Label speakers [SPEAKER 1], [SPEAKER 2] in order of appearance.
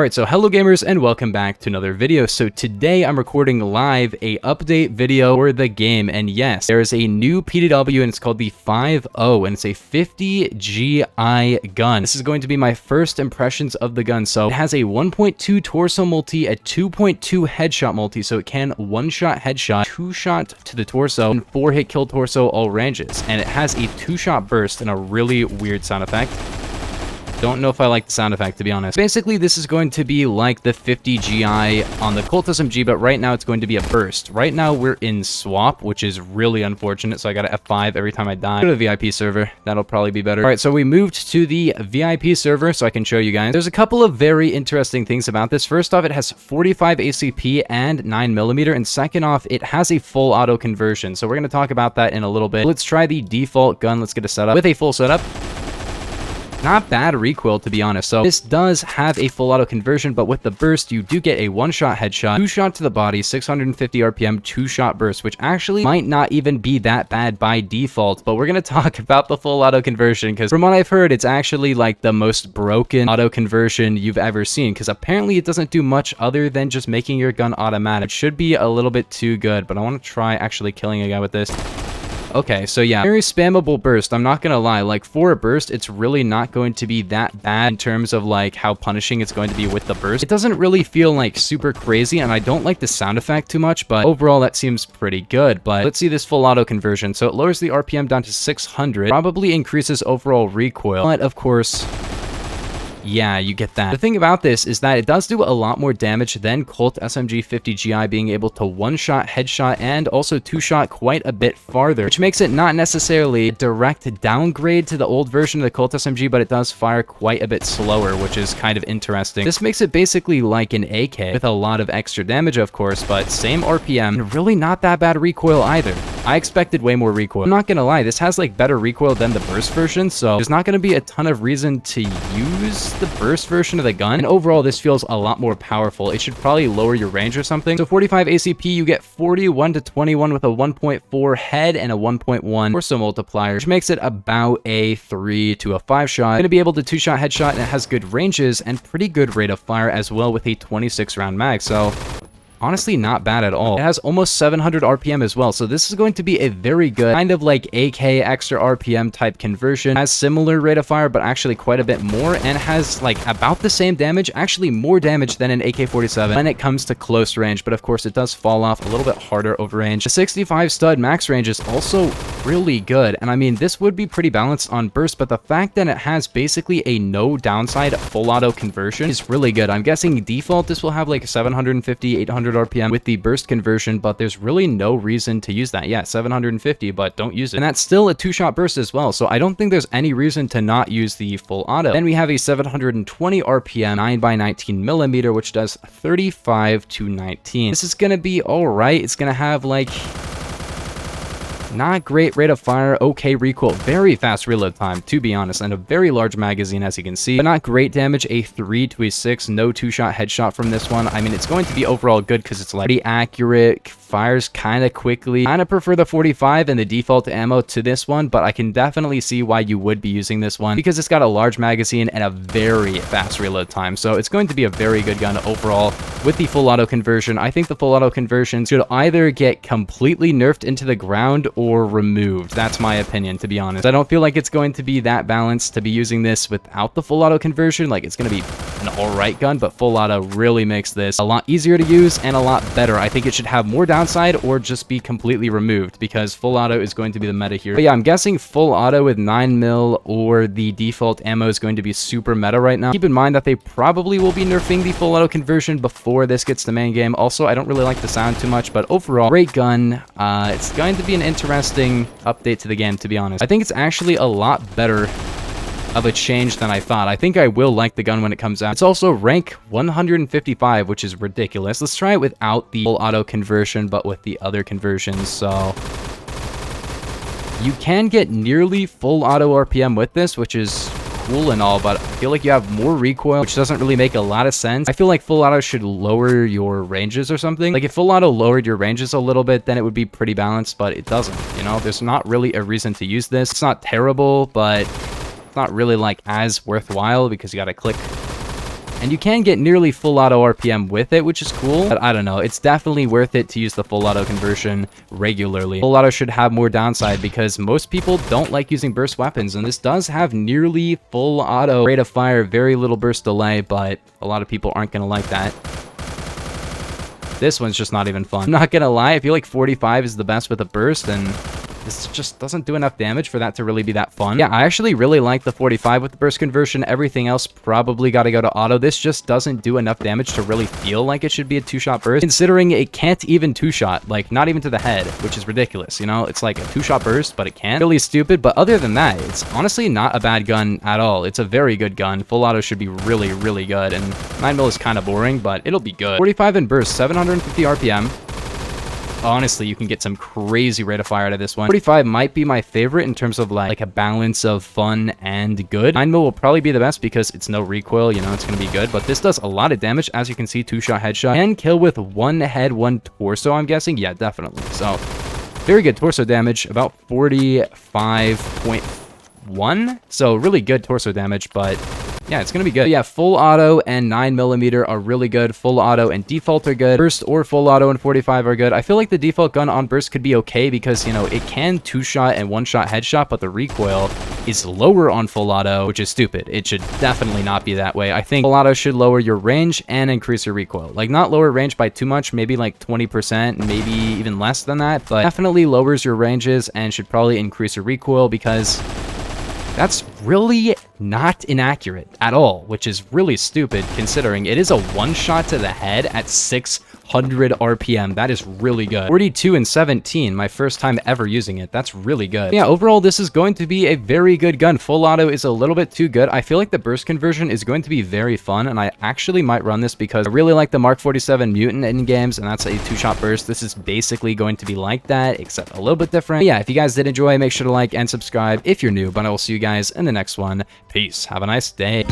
[SPEAKER 1] Alright, so hello gamers and welcome back to another video. So today I'm recording live a update video for the game, and yes, there is a new PDW and it's called the FIVE-0 and it's a 50 GI gun. This is going to be my first impressions of the gun. So it has a 1.2 torso multi, a 2.2 headshot multi, so it can one-shot headshot, two-shot to the torso, and 4-hit kill torso all ranges. And it has a 2-shot burst and a really weird sound effect. Don't know if I like the sound effect, to be honest. Basically, this is going to be like the 50 GI on the CAL SMG, but right now it's going to be a burst. Right now we're in swap, which is really unfortunate, so I got to F5 every time I die. Go to the VIP server. That'll probably be better. All right, so we moved to the VIP server so I can show you guys. There's a couple of very interesting things about this. First off, it has 45 ACP and 9mm, and second off, it has a full auto conversion. So we're going to talk about that in a little bit. Let's try the default gun. Let's get a setup. With a full setup, not bad recoil, to be honest. So this does have a full auto conversion, but with the burst, you do get a one-shot headshot, 2-shot to the body, 650 RPM, 2-shot burst, which actually might not even be that bad by default. But we're going to talk about the full auto conversion because from what I've heard, it's actually like the most broken auto conversion you've ever seen, because apparently it doesn't do much other than just making your gun automatic. It should be a little bit too good, but I want to try actually killing a guy with this. Okay, so yeah, very spammable burst. I'm not gonna lie, like for a burst, it's really not going to be that bad in terms of like how punishing it's going to be with the burst. It doesn't really feel like super crazy, and I don't like the sound effect too much, but overall that seems pretty good. But let's see this full auto conversion. So it lowers the RPM down to 600, probably increases overall recoil, but of course, yeah, you get that. The thing about this is that it does do a lot more damage than CAL SMG 50 GI, being able to one-shot, headshot, and also two-shot quite a bit farther, which makes it not necessarily a direct downgrade to the old version of the CAL SMG, but it does fire quite a bit slower, which is kind of interesting. This makes it basically like an AK with a lot of extra damage, of course, but same RPM, and really not that bad recoil either. I expected way more recoil. I'm not gonna lie, this has like better recoil than the burst version, so there's not gonna be a ton of reason to use the burst version of the gun, and overall this feels a lot more powerful. It should probably lower your range or something. So 45 ACP, you get 41 to 21 with a 1.4 head and a 1.1 torso multiplier, which makes it about a 3 to a 5 shot. Gonna be able to 2-shot headshot, and it has good ranges and pretty good rate of fire as well with a 26 round mag. So honestly, not bad at all. It has almost 700 RPM as well, so this is going to be a very good kind of like AK extra RPM type conversion. Has similar rate of fire, but actually quite a bit more, and has like about the same damage, actually more damage than an AK-47 when it comes to close range, but of course it does fall off a little bit harder over range. The 65 stud max range is also really good, and I mean, this would be pretty balanced on burst, but the fact that it has basically a no downside full auto conversion is really good. I'm guessing default this will have like 750, 800 RPM with the burst conversion, but there's really no reason to use that. Yeah, 750, but don't use it. And that's still a 2-shot burst as well, so I don't think there's any reason to not use the full auto. Then we have a 720 RPM 9x19mm, which does 35 to 19. This is gonna be all right. It's gonna have like not great rate of fire, okay recoil, very fast reload time, to be honest, and a very large magazine, as you can see, but not great damage. A 3 to a 6, no 2-shot headshot from this one. I mean, it's going to be overall good because it's like pretty accurate, fires kind of quickly. Kind of prefer the 45 and the default ammo to this one, but I can definitely see why you would be using this one because it's got a large magazine and a very fast reload time. So it's going to be a very good gun overall with the full auto conversion. I think the full auto conversion should either get completely nerfed into the ground or removed. That's my opinion, to be honest. I don't feel like it's going to be that balanced to be using this without the full auto conversion. Like, it's going to be an alright gun, but full auto really makes this a lot easier to use and a lot better. I think it should have more downside or just be completely removed because full auto is going to be the meta here. But yeah, I'm guessing full auto with 9mm or the default ammo is going to be super meta right now. Keep in mind that they probably will be nerfing the full auto conversion before this gets to main game. Also, I don't really like the sound too much, but overall, great gun. It's going to be an interesting update to the game, to be honest. I think it's actually a lot better of a change than I thought. I think I will like the gun when it comes out. It's also rank 155, which is ridiculous. Let's try it without the full auto conversion, but with the other conversions. So you can get nearly full auto RPM with this, which is cool and all, but I feel like you have more recoil, which doesn't really make a lot of sense. I feel like full auto should lower your ranges or something. Like if full auto lowered your ranges a little bit, then it would be pretty balanced, but it doesn't, you know? There's not really a reason to use this. It's not terrible, but it's not really like as worthwhile because you gotta click And you can get nearly full auto RPM with it, which is cool. But I don't know. It's definitely worth it to use the full auto conversion regularly. Full auto should have more downside because most people don't like using burst weapons. And this does have nearly full auto rate of fire, very little burst delay, but a lot of people aren't going to like that. This one's just not even fun. I'm not gonna lie, I feel like 45 is the best with a burst, and this just doesn't do enough damage for that to really be that fun. Yeah, I actually really like the 45 with the burst conversion. Everything else probably got to go to auto. This just doesn't do enough damage to really feel like it should be a two-shot burst, considering it can't even two-shot, like not even to the head, which is ridiculous, you know? It's like a two-shot burst, but it can't. Really stupid, but other than that, it's honestly not a bad gun at all. It's a very good gun. Full auto should be really, really good, and 9mm is kind of boring, but it'll be good. 45 in burst, 750 RPM. Honestly, you can get some crazy rate of fire out of this one. 45 might be my favorite in terms of like a balance of fun and good. 9mm will probably be the best because it's no recoil, you know, it's going to be good. But this does a lot of damage, as you can see, two-shot headshot. And kill with one head, one torso, I'm guessing. Yeah, definitely. So, very good torso damage, about 45.1. So, really good torso damage, but yeah, it's gonna be good. But yeah, full auto and 9mm are really good. Full auto and default are good. Burst or full auto and 45 are good. I feel like the default gun on burst could be okay because, you know, it can two-shot and one-shot headshot, but the recoil is lower on full auto, which is stupid. It should definitely not be that way. I think full auto should lower your range and increase your recoil. Like, not lower range by too much, maybe like 20%, maybe even less than that, but definitely lowers your ranges and should probably increase your recoil because that's really not inaccurate at all, which is really stupid considering it is a one-shot to the head at 600 RPM. That is really good. 42 and 17, my first time ever using it. That's really good. Yeah, overall, this is going to be a very good gun. Full auto is a little bit too good. I feel like the burst conversion is going to be very fun, and I actually might run this because I really like the Mark 47 Mutant in games, and that's a two-shot burst. This is basically going to be like that, except a little bit different. But yeah, if you guys did enjoy, make sure to like and subscribe if you're new, but I will see you guys in the next one. Peace. Have a nice day.